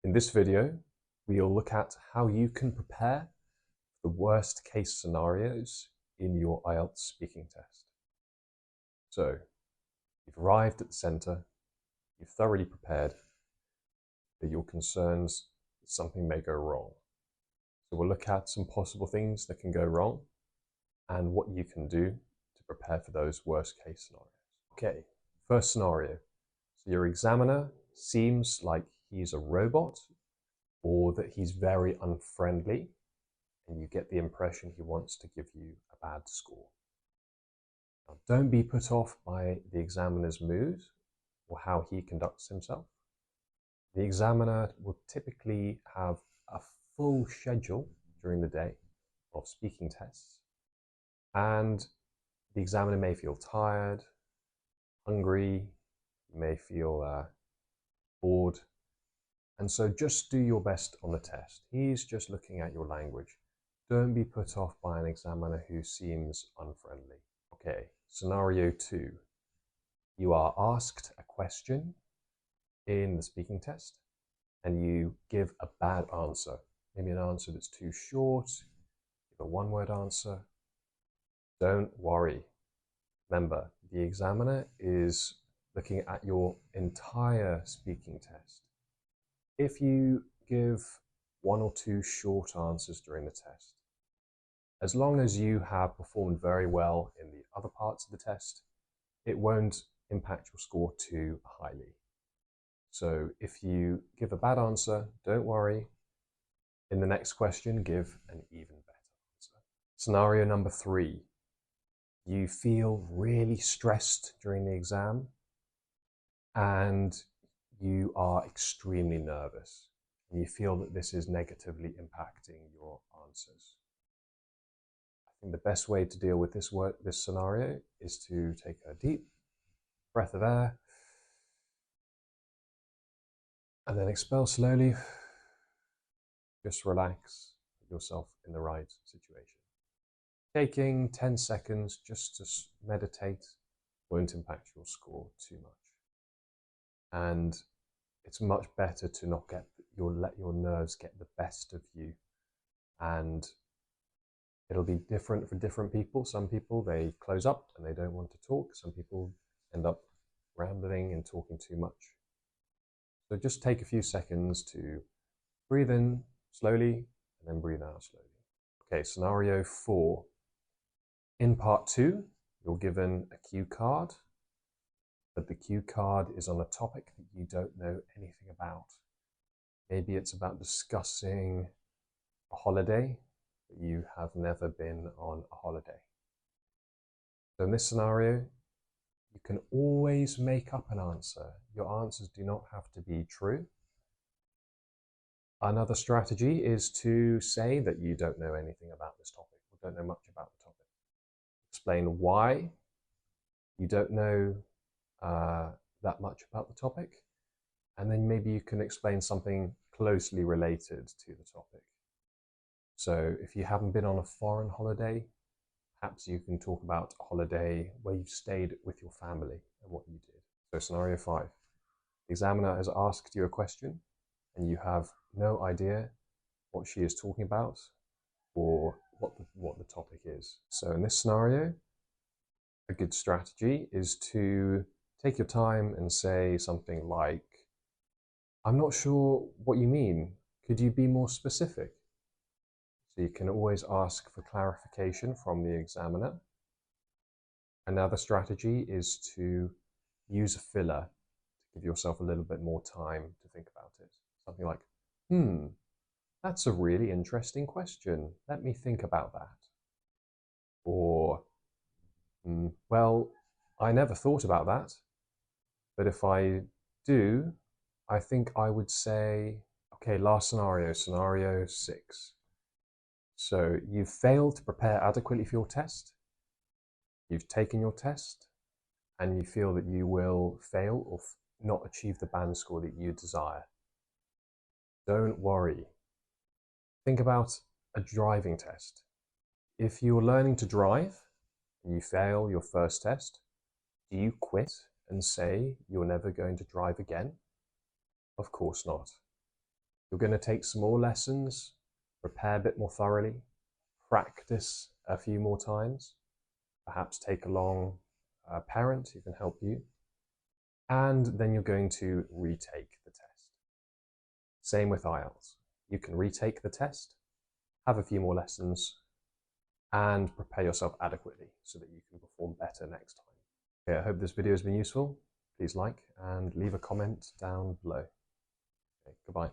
In this video, we'll look at how you can prepare for the worst case scenarios in your iELTS speaking test. So, you've arrived at the centre, you've thoroughly prepared, but you're concerned that something may go wrong. So we'll look at some possible things that can go wrong and what you can do to prepare for those worst case scenarios. Okay, first scenario. So your examiner seems like he's a robot or that he's very unfriendly, and you get the impression he wants to give you a bad score. Now, don't be put off by the examiner's mood or how he conducts himself. The examiner will typically have a full schedule during the day of speaking tests, and the examiner may feel tired, hungry, may feel bored, and so just do your best on the test. He's just looking at your language. Don't be put off by an examiner who seems unfriendly. Okay, scenario 2. You are asked a question in the speaking test and you give a bad answer. Maybe an answer that's too short, give a one-word answer. Don't worry. Remember, the examiner is looking at your entire speaking test. If you give one or two short answers during the test, as long as you have performed very well in the other parts of the test, it won't impact your score too highly. So if you give a bad answer, don't worry. In the next question, give an even better answer. Scenario number 3. You feel really stressed during the exam and you are extremely nervous and you feel that this is negatively impacting your answers. I think the best way to deal with this scenario is to take a deep breath of air and then expel slowly. Just relax, put yourself in the right situation. Taking 10 seconds just to meditate won't impact your score too much. And it's much better to not let your nerves get the best of you. And it'll be different for different people. Some people, they close up and they don't want to talk. Some people end up rambling and talking too much. So just take a few seconds to breathe in slowly and then breathe out slowly. Okay, scenario 4. In part 2, you're given a cue card, but the cue card is on a topic that you don't know anything about. Maybe it's about discussing a holiday, but you have never been on a holiday. So in this scenario, you can always make up an answer. Your answers do not have to be true. Another strategy is to say that you don't know anything about this topic, or don't know much about the topic. Explain why you don't know that much about the topic, and then maybe you can explain something closely related to the topic. So if you haven't been on a foreign holiday, perhaps you can talk about a holiday where you've stayed with your family and what you did. So scenario 5, the examiner has asked you a question and you have no idea what she is talking about or what the topic is. So in this scenario, a good strategy is to take your time and say something like, I'm not sure what you mean. Could you be more specific? So you can always ask for clarification from the examiner. Another strategy is to use a filler to give yourself a little bit more time to think about it. Something like, that's a really interesting question. Let me think about that. Or, well, I never thought about that, but if I do, I think I would say, okay, last scenario, scenario 6. So you've failed to prepare adequately for your test, you've taken your test, and you feel that you will fail or not achieve the band score that you desire. Don't worry. Think about a driving test. If you're learning to drive and you fail your first test, do you quit and say you're never going to drive again? Of course not. You're going to take some more lessons, prepare a bit more thoroughly, practice a few more times, perhaps take along a parent who can help you, and then you're going to retake the test. Same with iELTS. You can retake the test, have a few more lessons, and prepare yourself adequately so that you can perform better next time. Okay, I hope this video has been useful. Please like and leave a comment down below. Okay, goodbye.